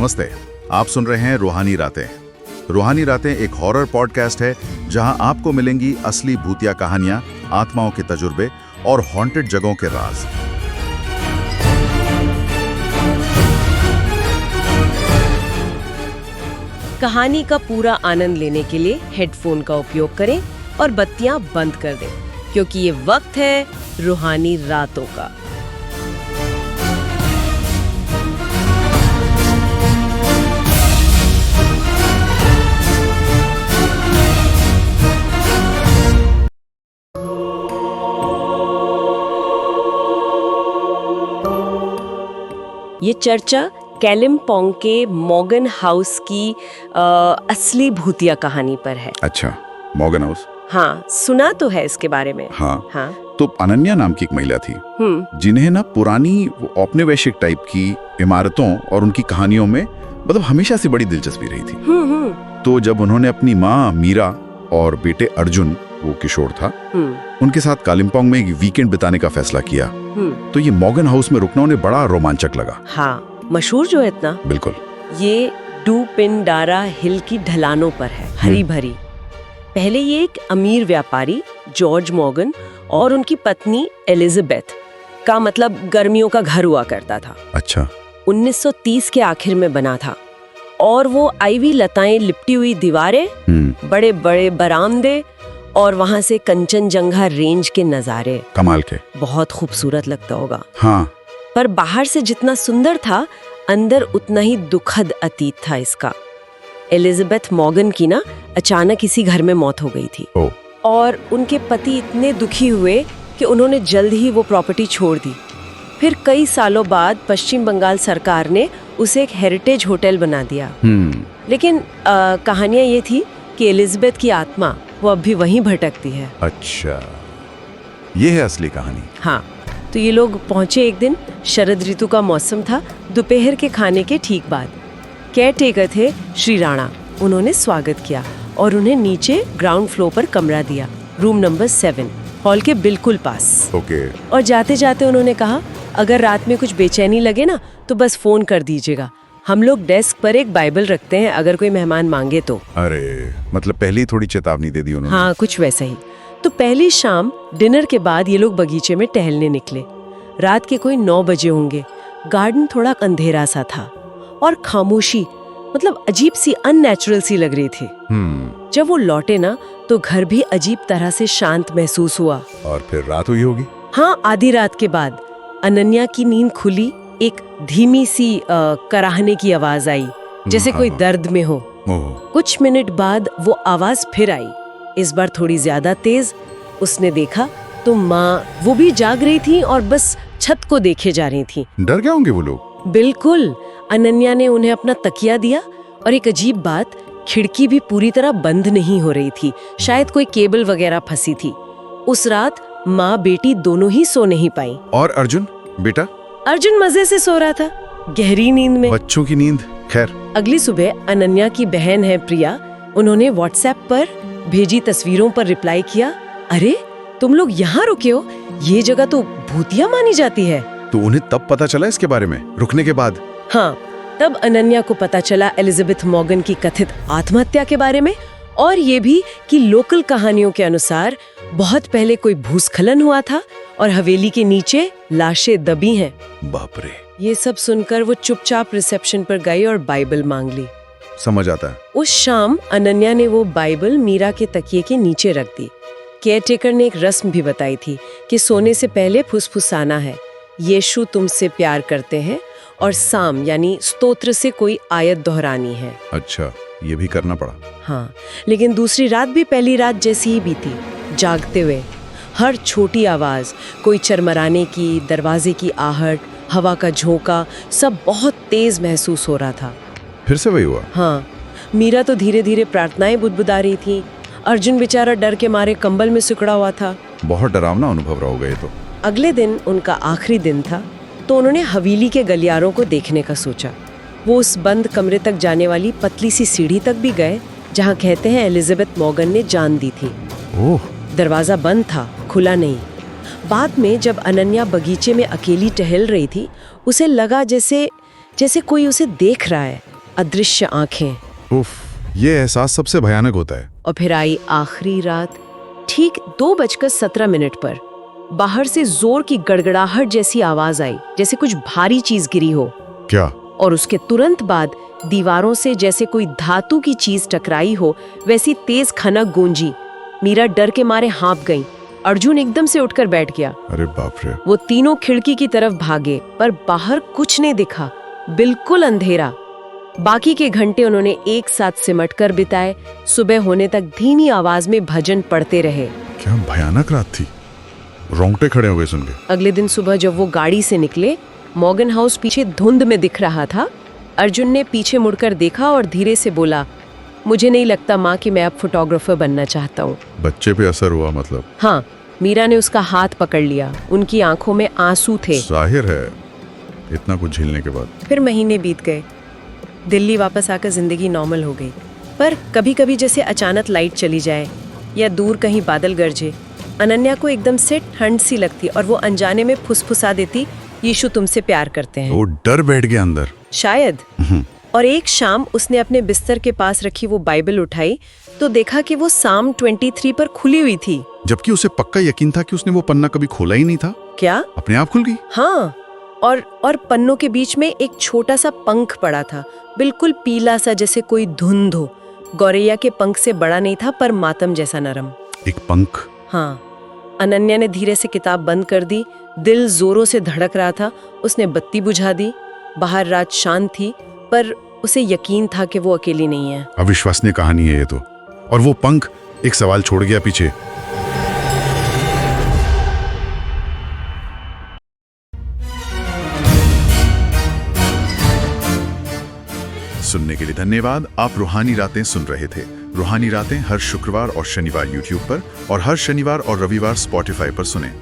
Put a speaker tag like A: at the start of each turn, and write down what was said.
A: नमस्ते। आप सुन रहे हैं रूहानी रातें। रूहानी रातें एक हॉरर पॉडकास्ट है जहां आपको मिलेंगी असली भूतिया कहानियां, आत्माओं के तजुर्बे और हॉन्टेड जगहों के राज।
B: कहानी का पूरा आनंद लेने के लिए हेडफोन का उपयोग करें और बत्तियां बंद कर दें, क्योंकि ये वक्त है रूहानी रातों का। ये चर्चा कालिम्पोंग के मॉर्गन हाउस की असली भूतिया कहानी पर है।
A: अच्छा, मॉर्गन हाउस।
B: हाँ, सुना तो है इसके बारे में।
A: हाँ। तो अनन्या नाम की एक महिला थी जिन्हें ना पुरानी औपनिवेशिक टाइप की इमारतों और उनकी कहानियों में मतलब हमेशा से बड़ी दिलचस्पी रही थी। तो जब उन्होंने अपनी माँ मीरा और बेटे अर्जुन, वो किशोर था, उनके साथ कालिम्पोंग में एक वीकेंड बिताने का फैसला किया, तो ये मॉर्गन हाउस में रुकना उन्हें बड़ा रोमांचक लगा।
B: हाँ, मशहूर जो है इतना।
A: बिल्कुल।
B: ये डूपिंडारा हिल की ढलानों पर है, हरी भरी। पहले ये एक अमीर व्यापारी जॉर्ज मॉर्गन और उनकी पत्नी एलिजाबेथ का मतलब गर्मियों का घर हुआ करता था।
A: अच्छा।
B: 1930 के आखिर में बना था और वो आईवी लताएं लिपटी हुई दीवारें, बड़े बड़े बरामदे और वहां से कंचनजंगा रेंज के नजारे,
A: कमाल के,
B: बहुत खूबसूरत लगता होगा।
A: हाँ।
B: पर बाहर से जितना सुंदर था, अंदर उतना ही दुखद अतीत था इसका। एलिजाबेथ मॉर्गन की ना अचानक इसी घर में मौत हो गई थी। और उनके पति इतने दुखी हुए कि उन्होंने जल्द ही वो प्रॉपर्टी छोड़ दी। फिर कई सालों बाद पश्चिम बंगाल सरकार ने उसे एक हेरिटेज होटल बना दिया। लेकिन कहानियां ये थी कि एलिजाबेथ की आत्मा वो अब भी वहीं भटकती है।
A: अच्छा, ये है असली कहानी।
B: हाँ, तो ये लोग पहुंचे एक दिन, शरद ऋतु का मौसम था, दोपहर के खाने के ठीक बाद। केयर टेकर थे श्री राणा। उन्होंने स्वागत किया और उन्हें नीचे ग्राउंड फ्लोर पर कमरा दिया, रूम नंबर 7, हॉल के बिल्कुल पास।
A: ओके।
B: और जाते जाते उन्होंने कहा, अगर रात में कुछ बेचैनी लगे ना तो बस फोन कर दीजिएगा। हम लोग डेस्क पर एक बाइबल रखते हैं, अगर कोई मेहमान मांगे तो।
A: अरे, मतलब पहले ही थोड़ी चेतावनी दे दी उन्होंने।
B: हाँ, कुछ वैसा ही। तो पहली शाम डिनर के बाद ये लोग बगीचे में टहलने निकले। रात के कोई 9 बजे होंगे। गार्डन थोड़ा अंधेरा सा था और खामोशी मतलब अजीब सी, अननेचुरल सी लग रही थी। जब वो लौटे ना तो घर भी अजीब तरह से शांत महसूस हुआ।
A: और फिर रात हुई होगी।
B: हाँ, आधी रात के बाद अनन्या की नींद खुली। एक धीमी सी कराहने की आवाज आई, जैसे कोई दर्द में हो। कुछ मिनट बाद वो आवाज फिर आई, इस बार थोड़ी ज्यादा तेज। उसने देखा तो माँ वो भी जाग रही थी और बस छत को देखे जा रही थी।
A: डर गए होंगे वो लोग।
B: बिल्कुल। अनन्या ने उन्हें अपना तकिया दिया और एक अजीब बात, खिड़की भी पूरी तरह बंद नहीं हो रही थी, शायद कोई केबल वगैरह फंसी थी। उस रात माँ बेटी दोनों ही सो नहीं पाई।
A: और अर्जुन बेटा?
B: अर्जुन मजे से सो रहा था, गहरी नींद में।
A: बच्चों की नींद। खैर,
B: अगली सुबह अनन्या की बहन है प्रिया, उन्होंने व्हाट्सएप पर भेजी तस्वीरों पर रिप्लाई किया, अरे तुम लोग यहाँ रुके हो, ये जगह तो भूतिया मानी जाती है।
A: तो उन्हें तब पता चला इसके बारे में, रुकने के बाद?
B: हाँ, तब अनन्या को पता चला एलिजाबेथ मॉर्गन की कथित आत्महत्या के बारे में, और ये भी कि लोकल कहानियों के अनुसार बहुत पहले कोई भूस्खलन हुआ था और हवेली के नीचे लाशें दबी हैं।
A: बाप रे।
B: ये सब सुनकर वो चुपचाप रिसेप्शन पर गई और बाइबल मांग ली।
A: समझ आता है।
B: उस शाम अनन्या ने वो बाइबल मीरा के तकिए के नीचे रख दी। केयरटेकर ने एक रस्म भी बताई थी कि सोने से पहले फुसफुसाना है, यीशु तुमसे प्यार करते हैं, और साम यानी स्तोत्र से कोई आयत दोहरानी है।
A: अच्छा, ये भी करना पड़ा।
B: हाँ, लेकिन दूसरी रात भी पहली रात जैसी ही बीती। जागते हुए हर छोटी आवाज, कोई चरमराने की, दरवाजे की आहट, हवा का झोंका, सब बहुत तेज महसूस हो रहा था।
A: फिर से वही हुआ?
B: हाँ, मीरा तो धीरे धीरे प्रार्थनाएं बुदबुदा रही थी। अर्जुन बेचारा डर के मारे कंबल में सिकुड़ा हुआ था।
A: बहुत डरावना अनुभव रहा होगा ये तो।
B: अगले दिन उनका आखिरी दिन था, तो उन्होंने हवेली के गलियारों को देखने का सोचा। वो उस बंद कमरे तक जाने वाली पतली सी सीढ़ी तक भी गए, जहाँ कहते हैं एलिजाबेथ मॉर्गन ने जान दी थी।
A: ओह।
B: दरवाजा बंद था, खुला नहीं। बाद में जब अनन्या बगीचे में अकेली टहल रही थी, उसे लगा जैसे कोई उसे देख रहा है, अदृश्य आंखें।
C: उफ, ये एहसास सबसे भयानक होता है।
B: और फिर आई आखिरी रात, ठीक 2:17 पर बाहर से जोर की गड़गड़ाहट जैसी आवाज आई, जैसे कुछ भारी चीज गिरी हो।
C: क्या?
B: और उसके तुरंत बाद दीवारों से जैसे कोई धातु की चीज टकराई हो वैसी तेज खनक गूंजी। मीरा डर के मारे हाँप गई। अर्जुन एकदम से उठकर बैठ गया।
C: अरे बाप रे।
B: वो तीनों खिड़की की तरफ भागे, पर बाहर कुछ नहीं दिखा, बिल्कुल अंधेरा। बाकी के घंटे उन्होंने एक साथ सिमट कर बिताए। सुबह होने तक धीमी आवाज में भजन पढ़ते रहे।
C: क्या भयानक रात थी, रोंगटे खड़े हो गए सुन के।
B: अगले दिन सुबह जब वो गाड़ी से निकले, मॉर्गन हाउस पीछे धुंध में दिख रहा था। अर्जुन ने पीछे मुड़कर देखा और धीरे से बोला, मुझे नहीं लगता माँ कि मैं अब फोटोग्राफर बनना चाहता हूँ।
C: बच्चे पे असर हुआ मतलब?
B: हाँ। मीरा ने उसका हाथ पकड़ लिया। उनकी आंखों में आंसू थे।
C: जाहिर है, इतना कुछ झेलने के बाद।
B: फिर महीने बीत गए। दिल्ली वापस आकर जिंदगी नॉर्मल हो गई, पर कभी कभी जैसे अचानक लाइट चली जाए या दूर कहीं बादल गरजे, अनन्या को एकदम से ठंड सी लगती और वो अनजाने में फुसफुसा देती, यीशु तुमसे प्यार करते हैं।
C: वो डर बैठ गया अंदर
B: शायद। और एक शाम उसने अपने बिस्तर के पास रखी वो बाइबल उठाई तो देखा कि वो साम 23 पर खुली हुई थी,
C: जबकि उसे पक्का यकीन था कि उसने वो पन्ना कभी खोला ही नहीं था।
B: क्या?
C: अपने आप खुल गई?
B: हाँ। और पन्नों के बीच में एक छोटा सा पंख पड़ा था, बिल्कुल पीला सा, जैसे कोई धुंध हो। गौरैया के पंख से बड़ा नहीं था, पर मातम जैसा नरम।
C: एक पंख?
B: हाँ। अनन्या ने धीरे से किताब बंद कर दी। दिल जोरों से धड़क रहा था। उसने बत्ती बुझा दी। बाहर रात शांत थी, पर उसे यकीन था कि वो अकेली नहीं है।
C: अविश्वसनीय कहानी है ये तो। और वो पंख एक सवाल छोड़ गया पीछे। सुनने के लिए धन्यवाद। आप रूहानी रातें सुन रहे थे। रूहानी रातें हर शुक्रवार और शनिवार YouTube पर और हर शनिवार और रविवार Spotify पर सुनें।